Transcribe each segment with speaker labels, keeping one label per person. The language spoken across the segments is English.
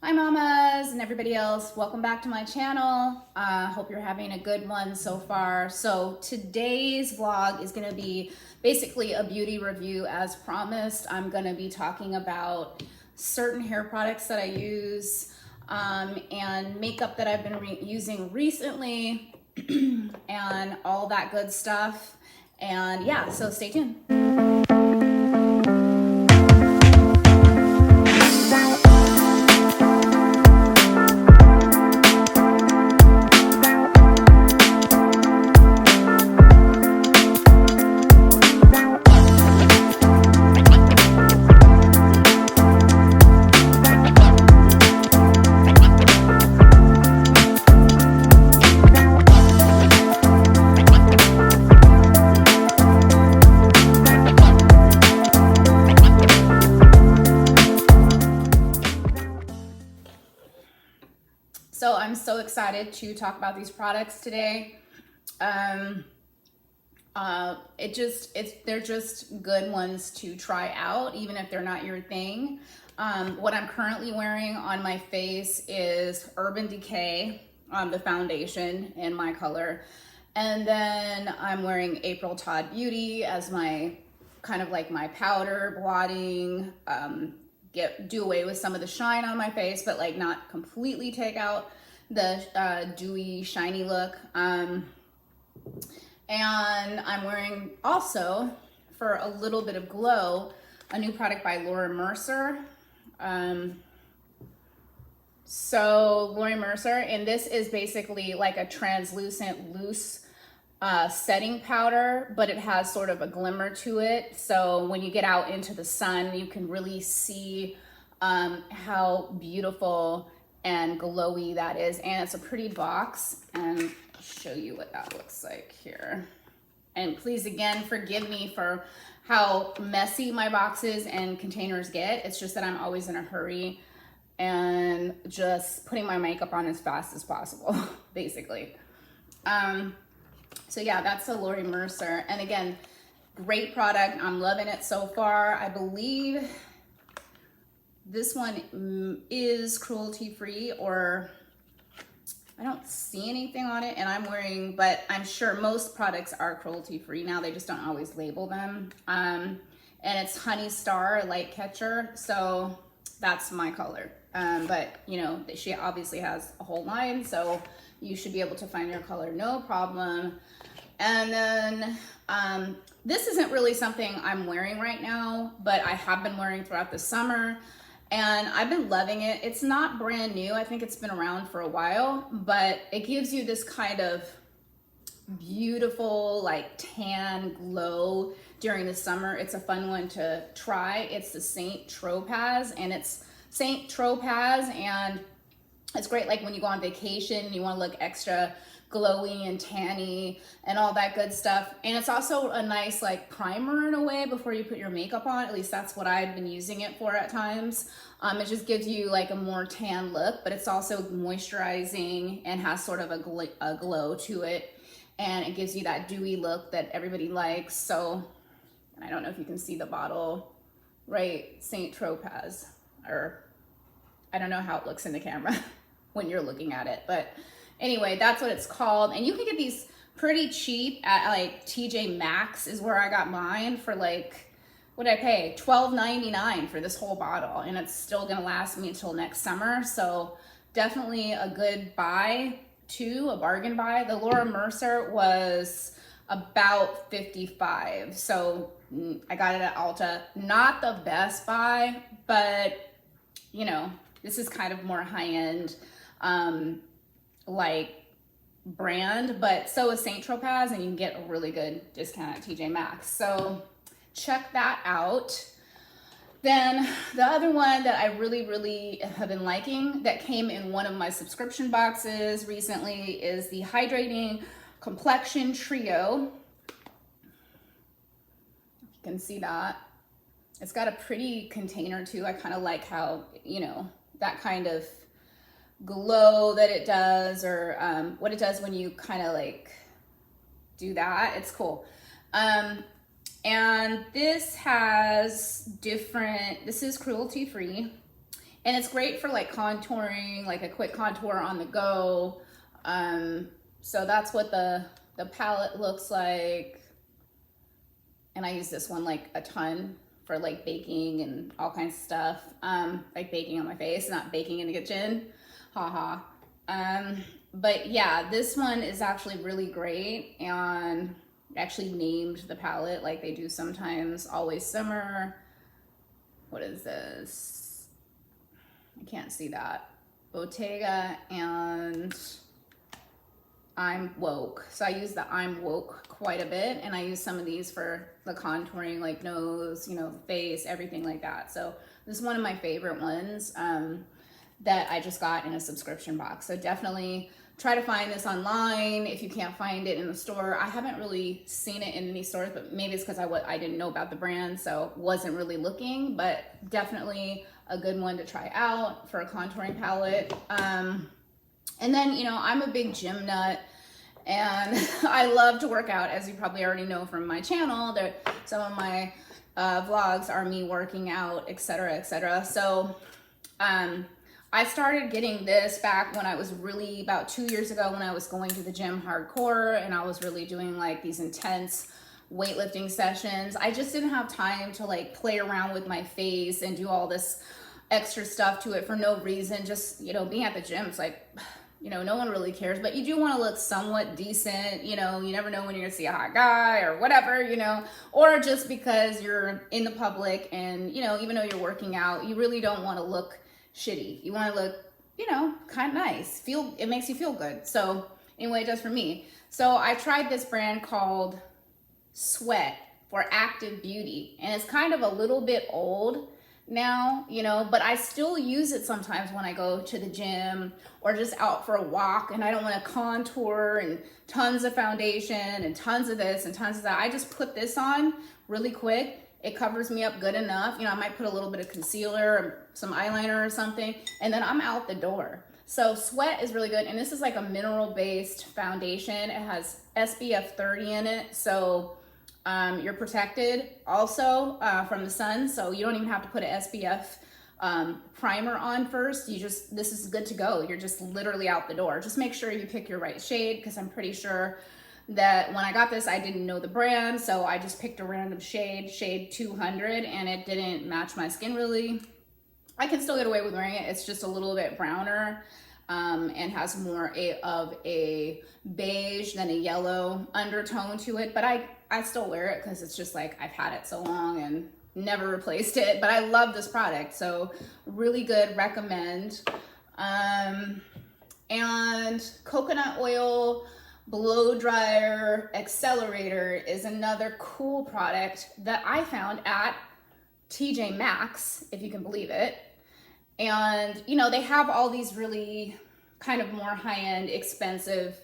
Speaker 1: Hi mamas and everybody else, welcome back to my channel. Hope you're having a good one so far. So today's vlog is gonna be basically a beauty review as promised. I'm gonna be talking about certain hair products that I use and makeup that I've been using recently and all that good stuff. And yeah, so stay tuned. So I'm so excited to talk about these products today. They're just good ones to try out, even if they're not your thing. What I'm currently wearing on my face is Urban Decay, the foundation in my color. And then I'm wearing April Todd Beauty as my kind of like my powder blotting, do away with some of the shine on my face, but like not completely take out the dewy, shiny look. And I'm wearing also, for a little bit of glow, a new product by Laura Mercer. So Laura Mercer, and this is basically like a translucent loose setting powder, but it has sort of a glimmer to it. So when you get out into the sun, you can really see how beautiful and glowy that is. And it's a pretty box, and I'll show you what that looks like here. And please, again, forgive me for how messy my boxes and containers get. It's just that I'm always in a hurry and just putting my makeup on as fast as possible, basically. So yeah, that's a Laura Mercer. And again, great product. I'm loving it so far. I believe this one is cruelty-free, or I don't see anything on it, and I'm wearing, but I'm sure most products are cruelty-free now. They just don't always label them. And it's Honey Star Light Catcher, so that's my color. But you know, she obviously has a whole line, so you should be able to find your color no problem. And then this isn't really something I'm wearing right now, but I have been wearing throughout the summer, and I've been loving it. It's not brand new. I think it's been around for a while, but it gives you this kind of beautiful like tan glow during the summer. It's a fun one to try. It's the Saint Tropaz, and it's it's great like when you go on vacation, you want to look extra glowy and tanny and all that good stuff. And it's also a nice like primer in a way before you put your makeup on. At least that's what I've been using it for at times. It just gives you like a more tan look, but it's also moisturizing and has sort of a glow to it. And it gives you that dewy look that everybody likes. So, and I don't know if you can see the bottle, right? Saint Tropaz, or I don't know how it looks in the camera when you're looking at it, but anyway, that's what it's called. And you can get these pretty cheap at like TJ Maxx is where I got mine for like, what did I pay? $12.99 for this whole bottle. And it's still gonna last me until next summer. So definitely a good buy too, a bargain buy. The Laura Mercer was about $55. So I got it at Ulta. Not the best buy, but you know, this is kind of more high-end, like brand, but so is Saint Tropaz, and you can get a really good discount at TJ Maxx. So check that out. Then the other one that I really have been liking that came in one of my subscription boxes recently is the Hydrating Complexion Trio. You can see that. It's got a pretty container too. I kind of like how, you know, that kind of glow that it does, or what it does when you kind of like do that. It's cool. And this has this is cruelty free, And it's great for like contouring, like a quick contour on the go. So that's what the palette looks like. And I use this one like a ton for like baking and all kinds of stuff. Like baking on my face, not baking in the kitchen. Haha. But yeah, this one is actually really great, and actually named the palette like they do sometimes. Always Summer. What is this? I can't see that. Bottega and I'm Woke. So I use the I'm Woke quite a bit, and I use some of these for the contouring, like nose, you know, face, everything like that. So this is one of my favorite ones that I just got in a subscription box. So definitely try to find this online if you can't find it in the store. I haven't really seen it in any stores, but maybe it's because I didn't know about the brand, so wasn't really looking, but definitely a good one to try out for a contouring palette. And then, you know, I'm a big gym nut, and I love to work out, as you probably already know from my channel. Some of my vlogs are me working out, etc., etc. So I started getting this back when I was really about 2 years ago, when I was going to the gym hardcore and I was really doing like these intense weightlifting sessions. I just didn't have time to like play around with my face and do all this extra stuff to it for no reason. Just, you know, being at the gym, it's like, you know, no one really cares, but you do want to look somewhat decent. You know, you never know when you're gonna see a hot guy or whatever, you know, or just because you're in the public and, you know, even though you're working out, you really don't want to look shitty. You want to look, you know, kind of nice. It makes you feel good. So anyway, it does for me. So I tried this brand called Sweat for Active Beauty, and it's kind of a little bit old now, you know, but I still use it sometimes when I go to the gym or just out for a walk and I don't want to contour and tons of foundation and tons of this and tons of that. I just put this on really quick. It covers me up good enough. You know, I might put a little bit of concealer or some eyeliner or something, and then I'm out the door. So Sweat is really good. And this is like a mineral-based foundation. It has SPF 30 in it. So you're protected also from the sun. So you don't even have to put an SPF primer on first. This is good to go. You're just literally out the door. Just make sure you pick your right shade, because I'm pretty sure that when I got this, I didn't know the brand, so I just picked a random shade 200, and it didn't match my skin really. I can still get away with wearing it. It's just a little bit browner and has more of a beige than a yellow undertone to it, but I still wear it because it's just like I've had it so long and never replaced it. But I love this product, so really good, recommend. And coconut oil blow dryer accelerator is another cool product that I found at TJ Maxx, if you can believe it. And you know, they have all these really kind of more high-end expensive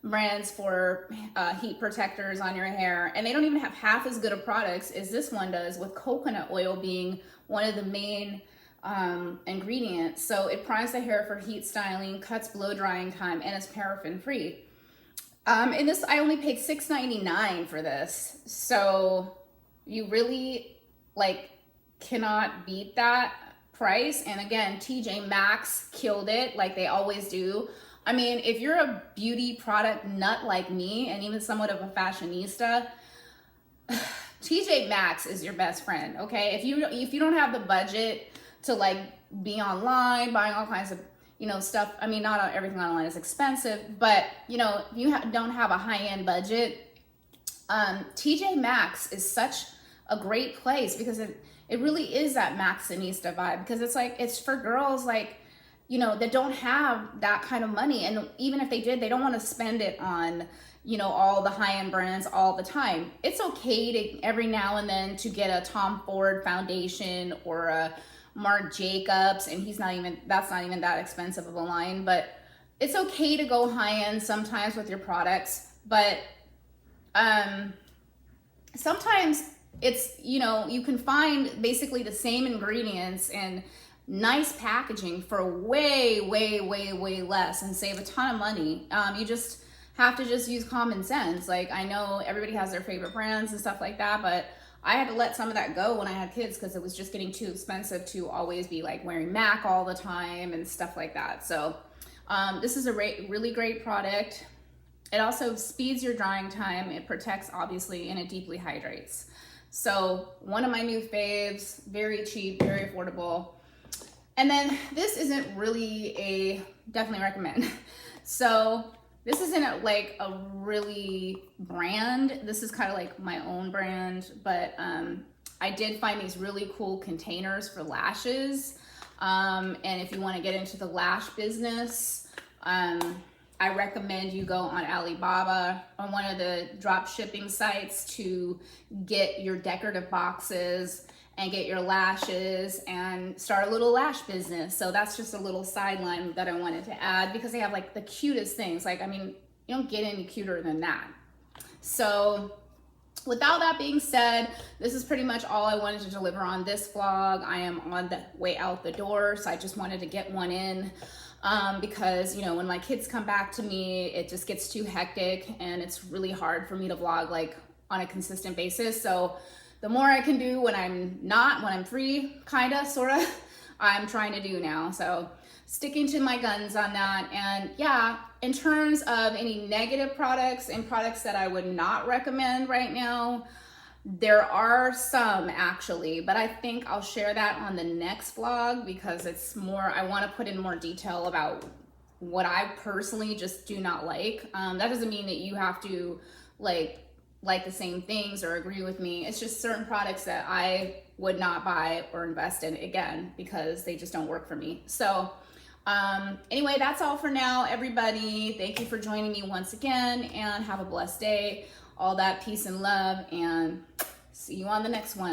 Speaker 1: brands for heat protectors on your hair, and they don't even have half as good of products as this one does, with coconut oil being one of the main ingredients. So it primes the hair for heat styling, cuts blow drying time, and it's paraffin free. And this, I only paid $6.99 for this. So you really like cannot beat that price. And again, TJ Maxx killed it like they always do. I mean, if you're a beauty product nut like me, and even somewhat of a fashionista, TJ Maxx is your best friend, okay? If you don't have the budget to like be online buying all kinds of, you know, stuff. I mean, not everything online is expensive, but you know, if you don't have a high-end budget, TJ Maxx is such a great place, because it really is that Maxxinista vibe, because it's like, it's for girls like, you know, that don't have that kind of money. And even if they did, they don't want to spend it on, you know, all the high-end brands all the time. It's okay to every now and then to get a Tom Ford foundation or a Marc Jacobs, and that's not even that expensive of a line, but it's okay to go high-end sometimes with your products. But sometimes it's, you know, you can find basically the same ingredients and nice packaging for way less and save a ton of money. You just have to just use common sense. Like, I know everybody has their favorite brands and stuff like that, but I had to let some of that go when I had kids because it was just getting too expensive to always be like wearing MAC all the time and stuff like that. So this is a really great product. It also speeds your drying time. It protects, obviously, and it deeply hydrates. So one of my new faves, very cheap, very affordable. And then this isn't really definitely recommend. So this isn't like a really brand. This is kind of like my own brand, but I did find these really cool containers for lashes. And if you want to get into the lash business, I recommend you go on Alibaba, on one of the drop shipping sites, to get your decorative boxes and get your lashes and start a little lash business. So that's just a little sideline that I wanted to add because they have like the cutest things. Like, I mean, you don't get any cuter than that. So with all that being said, this is pretty much all I wanted to deliver on this vlog. I am on the way out the door, so I just wanted to get one in. Because, you know, when my kids come back to me, it just gets too hectic and it's really hard for me to vlog like on a consistent basis. So the more I can do when I'm free, kind of, sort of, I'm trying to do now. So sticking to my guns on that. And yeah, in terms of any negative products and products that I would not recommend right now, there are some actually, but I think I'll share that on the next vlog because it's more, I want to put in more detail about what I personally just do not like. That doesn't mean that you have to like the same things or agree with me. It's just certain products that I would not buy or invest in again because they just don't work for me. So anyway, that's all for now, everybody. Thank you for joining me once again and have a blessed day. All that peace and love, and see you on the next one.